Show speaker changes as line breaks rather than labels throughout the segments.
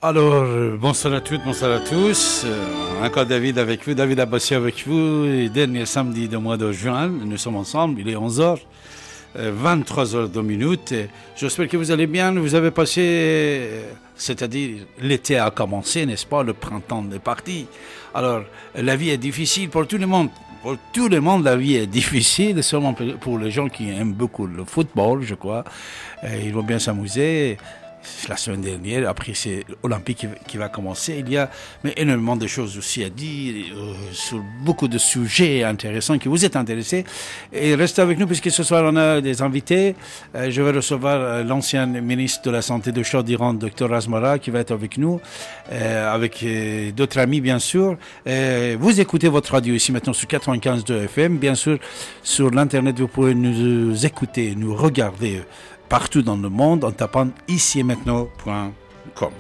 Alors, bonsoir à toutes, bonsoir à tous. Encore David avec vous, David Abbassi avec vous. Et dernier samedi du mois de juin, nous sommes ensemble, il est 11h, 23h 2 minutes. J'espère que vous allez bien. Vous avez passé, c'est-à-dire l'été a commencé, n'est-ce pas? Le printemps est parti. Alors, la vie est difficile pour tout le monde. Pour tout le monde, la vie est difficile, seulement pour les gens qui aiment beaucoup le football, je crois. Ils vont bien s'amuser. La semaine dernière, après c'est l'Olympique qui va commencer, il y a mais énormément de choses aussi à dire sur beaucoup de sujets intéressants qui vous êtes intéressés. Et restez avec nous puisque ce soir on a des invités. Je vais recevoir l'ancien ministre de la Santé de Chad d'Iran, Dr Razmara, qui va être avec nous, avec d'autres amis bien sûr. Vous écoutez votre radio ici maintenant sur 95.2 FM. Bien sûr, sur l'internet vous pouvez nous écouter, nous regarder partout dans le monde en tapant icietmaintenant.com.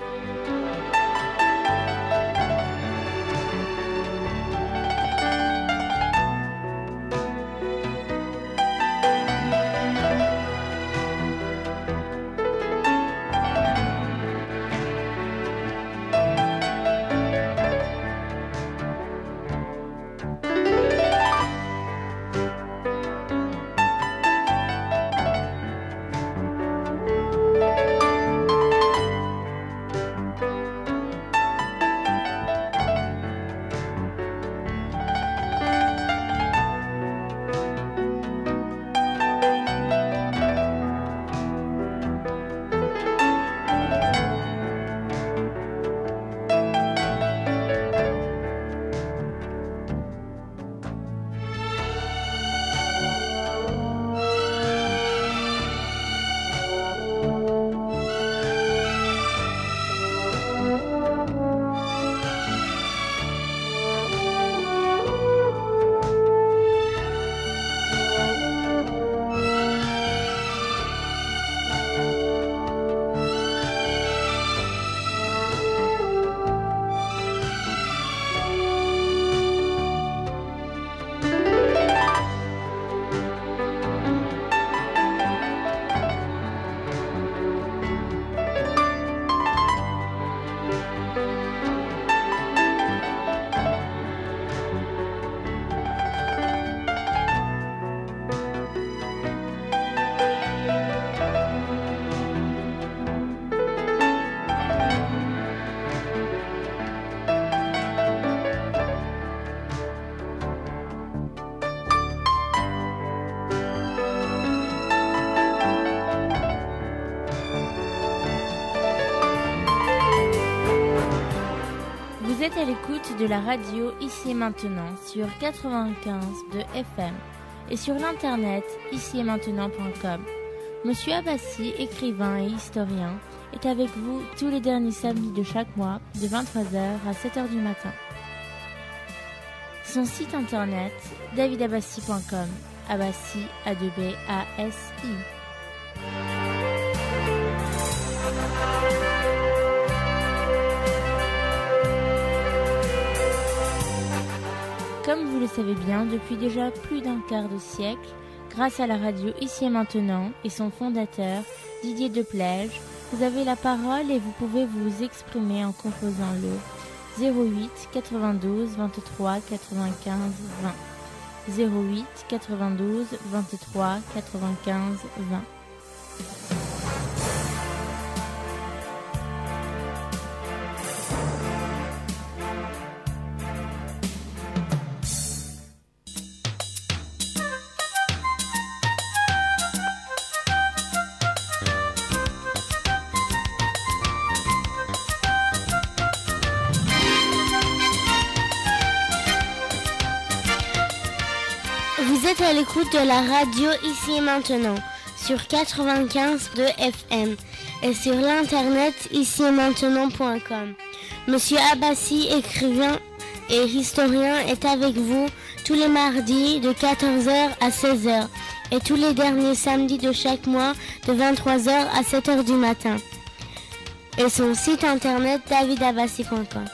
Vous êtes à l'écoute de la radio Ici et Maintenant sur 95 de FM et sur l'internet icietmaintenant.com. Monsieur Abbassi, écrivain et historien, est avec vous tous les derniers samedis de chaque mois de 23h à 7h du matin. Son site internet davidabbassi.com. Abbassi A2B-A-S-I. Comme vous le savez bien, depuis déjà plus d'un quart de siècle, grâce à la radio Ici et Maintenant et son fondateur, Didier Deplège, vous avez la parole et vous pouvez vous exprimer en composant le 08 92 23 95 20. 08 92 23 95 20.
Vous êtes à l'écoute de la radio Ici et Maintenant sur 95.2 FM et sur l'internet icietmaintenant.com. Monsieur Abbassi, écrivain et historien, est avec vous tous les mardis de 14h à 16h et tous les derniers samedis de chaque mois de 23h à 7h du matin. Et son site internet davidabbassi.com.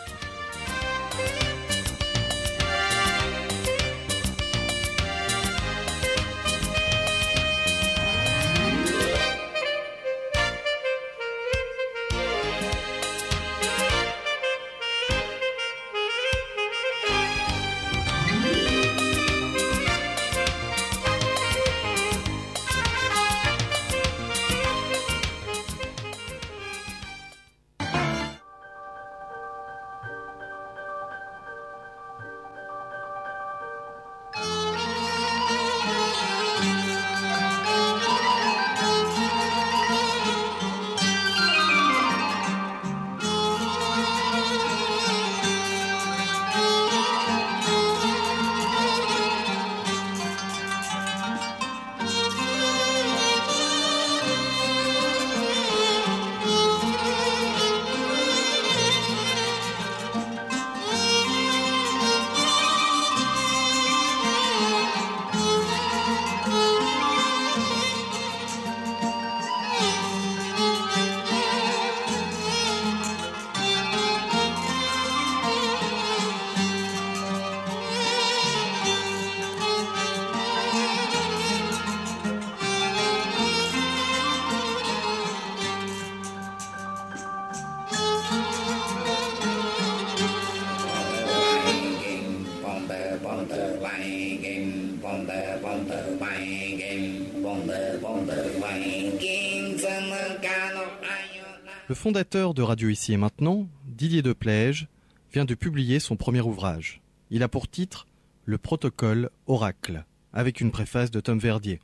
Le fondateur de Radio Ici et Maintenant, Didier Deplège, vient de publier son premier ouvrage. Il a pour titre « Le protocole Oracle », avec une préface de Tom Verdier.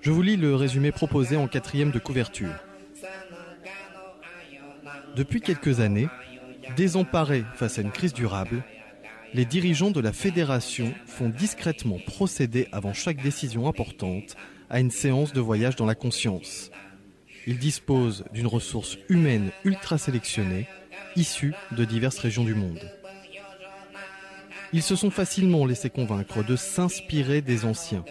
Je vous lis le résumé proposé en 4e de couverture. Depuis quelques années, désemparés face à une crise durable, les dirigeants de la fédération font discrètement procéder avant chaque décision importante à une séance de voyage dans la conscience. Ils disposent d'une ressource humaine ultra sélectionnée, issue de diverses régions du monde. Ils se sont facilement laissés convaincre de s'inspirer des anciens.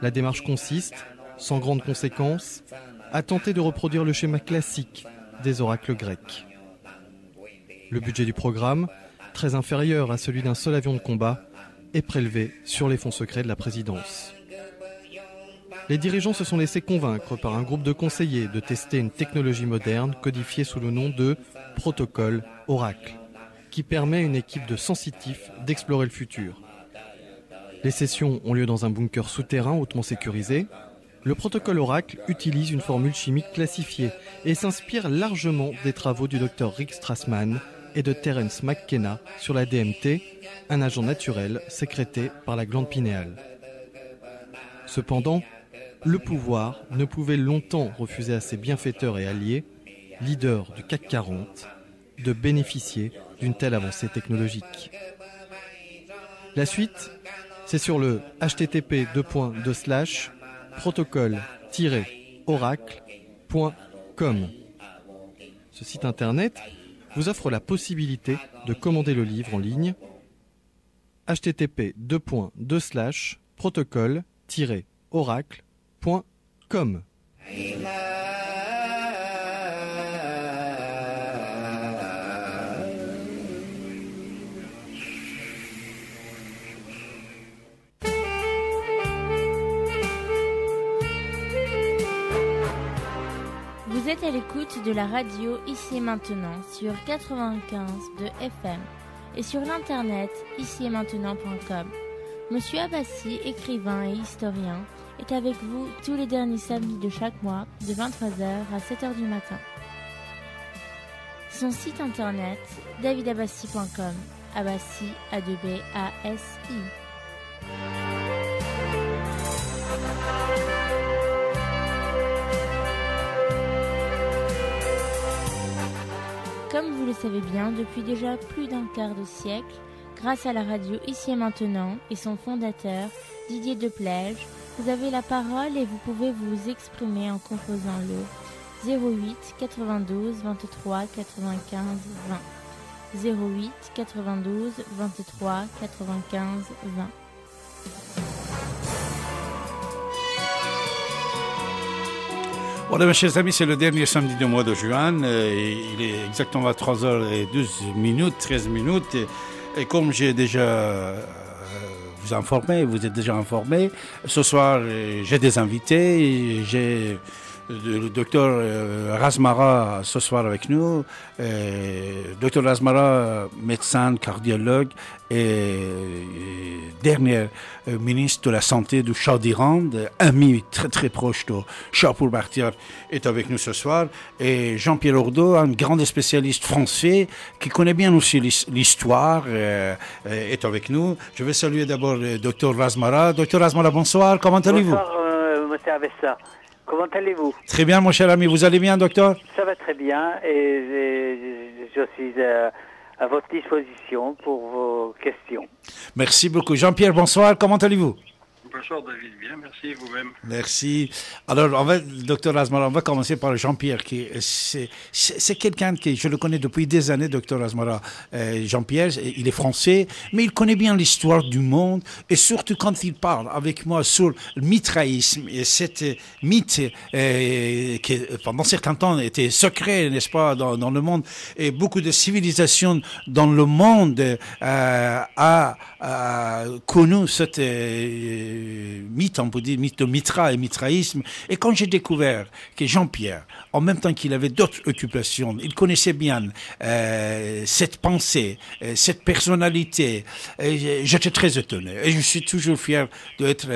La démarche consiste, sans grande conséquence, à tenter de reproduire le schéma classique des oracles grecs. Le budget du programme, très inférieur à celui d'un seul avion de combat, est prélevé sur les fonds secrets de la présidence. Les dirigeants se sont laissés convaincre par un groupe de conseillers de tester une technologie moderne codifiée sous le nom de protocole Oracle, qui permet à une équipe de sensitifs d'explorer le futur. Les sessions ont lieu dans un bunker souterrain hautement sécurisé. Le protocole Oracle utilise une formule chimique classifiée et s'inspire largement des travaux du Dr Rick Strassman et de Terence McKenna sur la DMT, un agent naturel sécrété par la glande pinéale. Cependant, le pouvoir ne pouvait longtemps refuser à ses bienfaiteurs et alliés, leaders du CAC 40, de bénéficier d'une telle avancée technologique. La suite, c'est sur le http://protocole-oracle.com. Ce site internet vous offre la possibilité de commander le livre en ligne http://protocole-oracle.com.
Vous êtes à l'écoute de la radio Ici et Maintenant sur 95 de FM et sur l'internet icietmaintenant.com. Monsieur Abbassi, écrivain et historien, est avec vous tous les derniers samedis de chaque mois de 23h à 7h du matin. Son site internet davidabassi.com. Abbassi, A2B-A-S-I. Comme vous le savez bien, depuis déjà plus d'un quart de siècle, grâce à la radio Ici et Maintenant et son fondateur, Didier Deplège, vous avez la parole et vous pouvez vous exprimer en composant le 08 92 23 95 20. 08 92 23 95 20.
Voilà, mes chers amis, c'est le dernier samedi du mois de juin. Il est exactement à 3h12, 13 minutes. Et comme j'ai déjà vous informé, vous êtes déjà informé, ce soir, j'ai des invités. J'ai le docteur Razmara ce soir avec nous. Docteur Razmara, médecin, cardiologue et dernier ministre de la Santé du Shah d'Iran, ami très très proche de Shah pour Bakhtiar, est avec nous ce soir. Et Jean-Pierre Ordeau, un grand spécialiste français qui connaît bien aussi l'histoire, est avec nous. Je vais saluer d'abord le docteur Razmara. Docteur Razmara, bonsoir, comment allez-vous?
Bonsoir, monsieur Avessa. Comment allez-vous?
Très bien, mon cher ami. Vous allez bien, docteur?
Ça va très bien et je suis à votre disposition pour vos questions.
Merci beaucoup. Jean-Pierre, bonsoir. Comment allez-vous?
Bonsoir David, bien, merci vous-même.
Merci. Alors, docteur Razmara, on va commencer par Jean-Pierre, c'est quelqu'un qui, je le connais depuis des années, docteur Razmara. Jean-Pierre, il est français, mais il connaît bien l'histoire du monde, et surtout quand il parle avec moi sur le mitraïsme, et cette mythe qui, pendant certains temps, était secret, n'est-ce pas, dans le monde, et beaucoup de civilisations dans le monde a connu cette mythe, on peut dire, mythe de Mitra et mitraïsme. Et quand j'ai découvert que Jean-Pierre, en même temps qu'il avait d'autres occupations, il connaissait bien cette pensée, cette personnalité, j'étais très étonné. Et je suis toujours fier d'être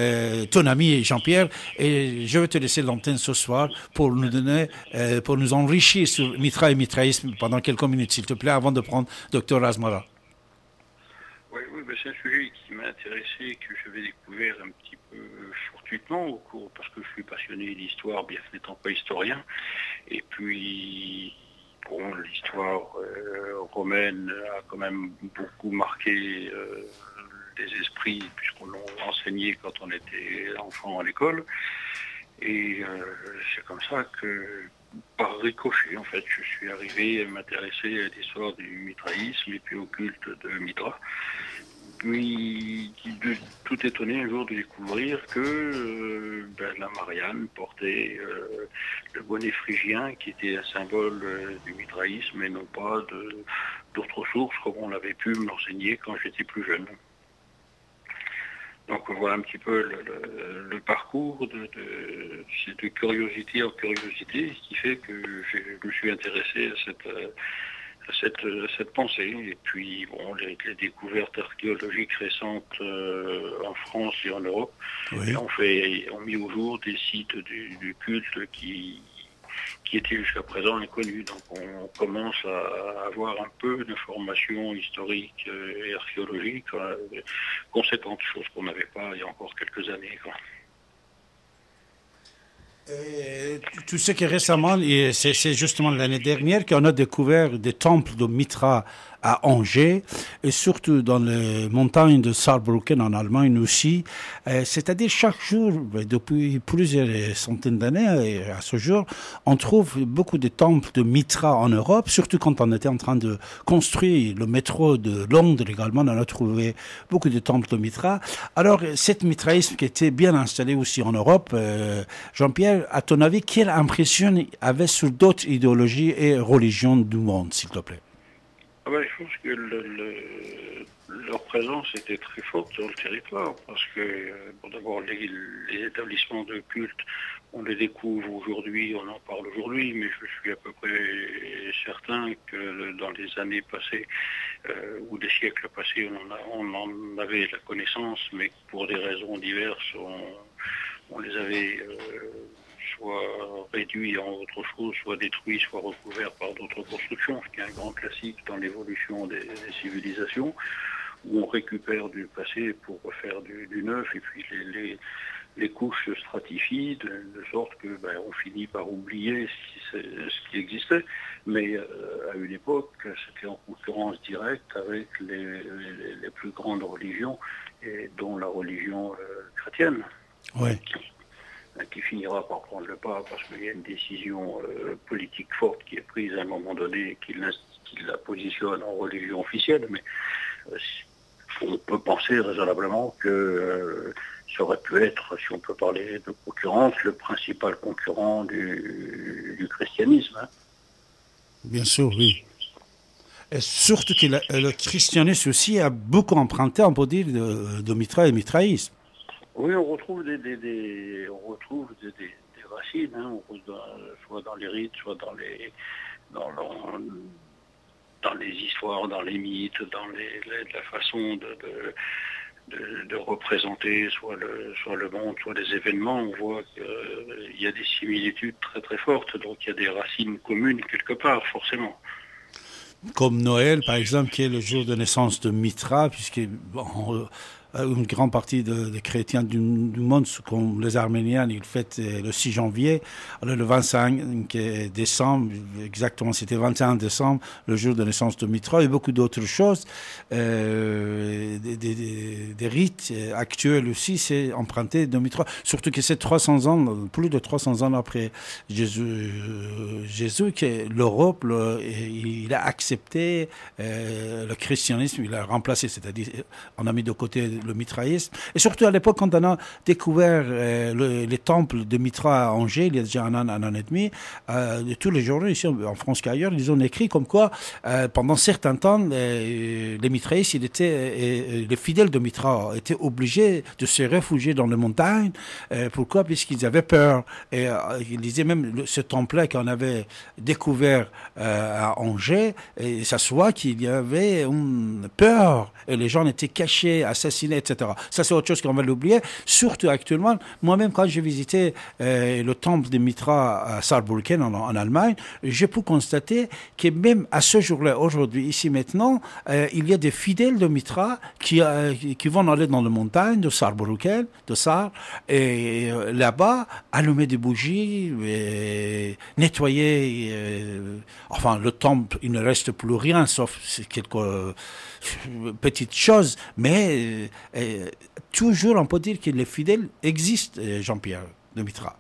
ton ami Jean-Pierre. Et je vais te laisser l'antenne ce soir pour nous donner, pour nous enrichir sur Mitra et mitraïsme pendant quelques minutes, s'il te plaît, avant de prendre Dr Razmara.
Oui, c'est un sujet qui m'a intéressé, que j'avais découvert un petit peu fortuitement au cours, parce que je suis passionné d'histoire, bien n'étant pas historien. Et puis, bon, l'histoire romaine a quand même beaucoup marqué les esprits, puisqu'on l'a enseigné quand on était enfant à l'école. Et c'est comme ça que, par ricochet, en fait, je suis arrivé à m'intéresser à l'histoire du mitraïsme et puis au culte de Mitra. Puis, tout étonné un jour de découvrir que la Marianne portait le bonnet phrygien, qui était un symbole du mitraïsme et non pas d'autres sources, comme on l'avait pu me l'enseigner quand j'étais plus jeune. Donc voilà un petit peu le parcours de curiosité en curiosité, ce qui fait que je me suis intéressé à cette pensée. Et puis bon, les découvertes archéologiques récentes en France et en Europe ont mis au jour des sites du culte qui étaient jusqu'à présent inconnus. Donc on commence à avoir un peu d'informations historiques et archéologiques conséquentes, chose qu'on n'avait pas il y a encore quelques années.
Tu sais que récemment, et c'est justement l'année dernière qu'on a découvert des temples de Mitra à Angers et surtout dans les montagnes de Saarbrücken en Allemagne aussi. C'est-à-dire chaque jour, depuis plusieurs centaines d'années et à ce jour, on trouve beaucoup de temples de Mitra en Europe, surtout quand on était en train de construire le métro de Londres également, on a trouvé beaucoup de temples de Mitra. Alors, cet mitraïsme qui était bien installé aussi en Europe, Jean-Pierre, à ton avis, quelle impression avait sur d'autres idéologies et religions du monde, s'il te plaît?
Je pense que leur présence était très forte sur le territoire, parce que d'abord les établissements de culte, on les découvre aujourd'hui, on en parle aujourd'hui, mais je suis à peu près certain que dans les années passées ou des siècles passés, on en avait la connaissance, mais pour des raisons diverses, on les avait soit réduits en autre chose, soit détruits, soit recouverts par d'autres constructions, ce qui est un grand classique dans l'évolution des civilisations, où on récupère du passé pour refaire du neuf, et puis les couches se stratifient de sorte que on finit par oublier ce qui existait. Mais à une époque, c'était en concurrence directe avec les plus grandes religions, et dont la religion chrétienne.
Oui.
Qui finira par prendre le pas parce qu'il y a une décision politique forte qui est prise à un moment donné qui la positionne en religion officielle, mais on peut penser raisonnablement que ça aurait pu être, si on peut parler de concurrence, le principal concurrent du christianisme.
Bien sûr, oui. Et surtout que le christianisme aussi a beaucoup emprunté, on peut dire, de Mitra et mitraïsme.
Oui, on retrouve des racines, soit dans les rites, soit dans les histoires, dans les mythes, dans la façon de représenter soit le monde, soit les événements. On voit qu'il y a des similitudes très très fortes, donc il y a des racines communes quelque part, forcément.
Comme Noël, par exemple, qui est le jour de naissance de Mitra, puisque une grande partie des chrétiens du monde, comme les Arméniens, ils fêtent le 6 janvier. Alors le 25 décembre, exactement, c'était 21 décembre, le jour de naissance de Mitra, et beaucoup d'autres choses. Des rites actuels aussi, c'est emprunté de Mitra. Surtout que c'est 300 ans, plus de 300 ans après Jésus, que l'Europe, il a accepté le christianisme, il a remplacé, c'est-à-dire on a mis de côté le mitraïsme. Et surtout à l'époque, quand on a découvert les temples de Mitra à Angers, il y a déjà un an et demi, tous les journaux ici en France qu'ailleurs, ils ont écrit comme quoi, pendant certains temps, les mitraïstes, les fidèles de Mitra étaient obligés de se réfugier dans les montagnes. Pourquoi? Puisqu'ils avaient peur. Et ils disaient même ce temple-là qu'on avait découvert à Angers, et ça se voit qu'il y avait une peur et les gens étaient cachés, assassinés, etc. Ça, c'est autre chose qu'on va l'oublier. Surtout actuellement, moi-même, quand j'ai visité le temple de Mitra à Saarbrücken en Allemagne, j'ai pu constater que même à ce jour-là, aujourd'hui, ici maintenant, il y a des fidèles de Mitra qui vont aller dans les montagnes de Saarbrücken, de Saar, et là-bas, allumer des bougies, et nettoyer. Enfin, le temple, il ne reste plus rien, sauf quelques petites choses, mais toujours on peut dire que les fidèles existent, Jean-Pierre de Mitra.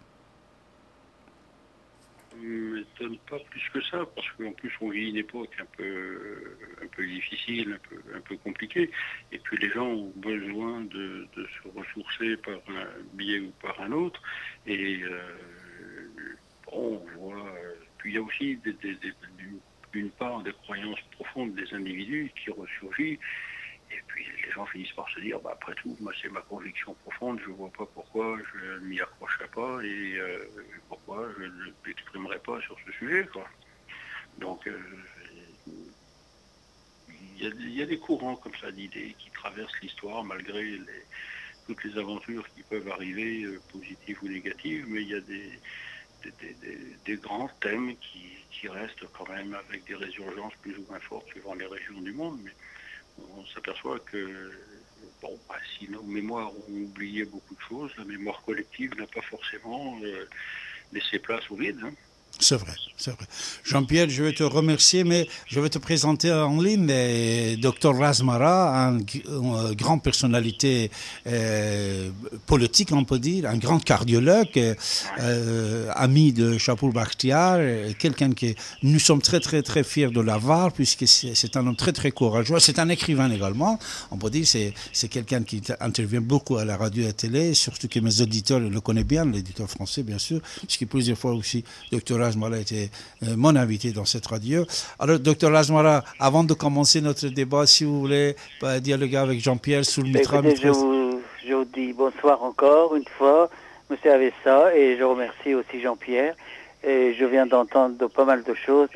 Je ne m'étonne pas plus que ça, parce qu'en plus on vit une époque un peu difficile, un peu compliquée, et puis les gens ont besoin de se ressourcer par un biais ou par un autre, et on voit, puis il y a aussi d'une part des croyances profondes des individus qui ressurgissent, et puis les gens finissent par se dire, après tout, moi c'est ma conviction profonde, je ne vois pas pourquoi je ne m'y accrocherai pas et pourquoi je ne m'exprimerai pas sur ce sujet, quoi. Donc il y a des courants comme ça d'idées qui traversent l'histoire malgré toutes les aventures qui peuvent arriver, positives ou négatives, mais il y a des grands thèmes qui restent quand même avec des résurgences plus ou moins fortes suivant les régions du monde, mais on s'aperçoit que si nos mémoires ont oublié beaucoup de choses, la mémoire collective n'a pas forcément laissé place au vide.
C'est vrai, c'est vrai. Jean-Pierre, je vais te remercier, mais je vais te présenter en ligne Dr Razmara, une grande personnalité politique, on peut dire, un grand cardiologue, ami de Shapur Bakhtiar, quelqu'un que nous sommes très, très, très fiers de l'avoir, puisque c'est un homme très, très courageux. C'est un écrivain également, on peut dire, c'est quelqu'un qui intervient beaucoup à la radio et à la télé, surtout que mes auditeurs le connaissent bien, l'éditeur français, bien sûr, puisque plusieurs fois aussi, Dr Razmara était mon invité dans cette radio. Alors, Dr Razmara, avant de commencer notre débat, si vous voulez dialoguer avec Jean-Pierre sur le Mitra.
Je vous dis bonsoir encore une fois, M. Avessa, et je remercie aussi Jean-Pierre. Et je viens d'entendre pas mal de choses,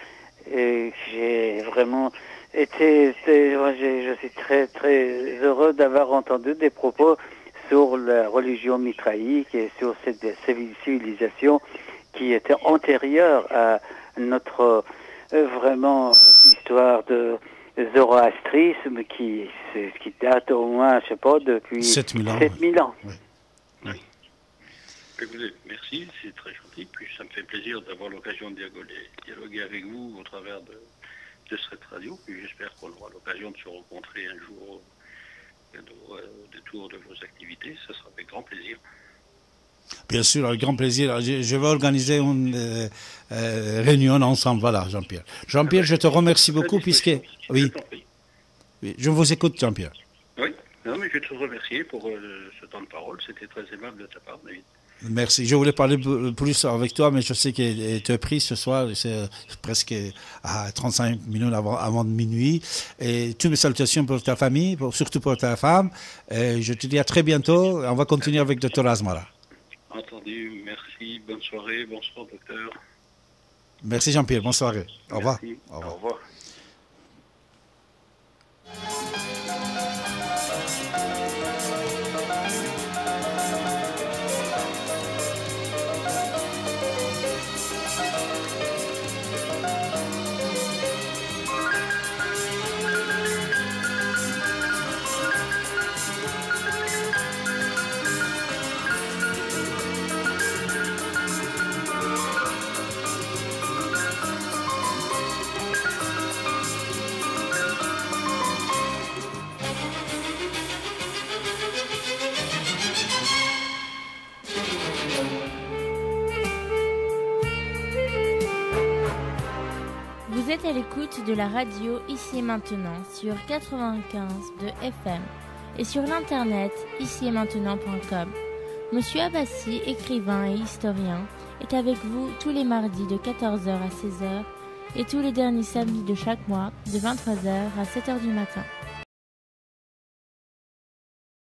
et j'ai vraiment été... Je suis très, très heureux d'avoir entendu des propos sur la religion mitraïque et sur cette civilisation qui était antérieure à notre vraiment histoire de zoroastrisme qui date au moins, je ne sais pas, depuis
7000
ans.
Oui.
Oui. Écoutez, merci, c'est très gentil. Puis ça me fait plaisir d'avoir l'occasion de dialoguer avec vous au travers de cette radio. Puis j'espère qu'on aura l'occasion de se rencontrer un jour au détour de vos activités. Ça sera avec grand plaisir.
Bien sûr, avec grand plaisir. Je vais organiser une réunion ensemble. Voilà, Jean-Pierre. Jean-Pierre, je te remercie beaucoup puisque... Oui, je vous écoute, Jean-Pierre.
Oui, non, mais je te remercie pour ce temps de parole. C'était très aimable de ta part, David.
Merci. Je voulais parler plus avec toi, mais je sais que tu es pris ce soir. C'est presque à 35 minutes avant de minuit. Et toutes mes salutations pour ta famille, surtout pour ta femme. Et je te dis à très bientôt. On va continuer avec Dr Razmara.
Entendu, merci, bonne soirée, bonsoir docteur.
Merci Jean-Pierre, bonne soirée. Au revoir.
Au revoir.
Vous êtes à l'écoute de la radio Ici et Maintenant sur 95 de FM. et sur l'internet icietmaintenant.com. Monsieur Abbassi, écrivain et historien, est avec vous tous les mardis de 14h à 16h et tous les derniers samedis de chaque mois de 23h à 7h du matin.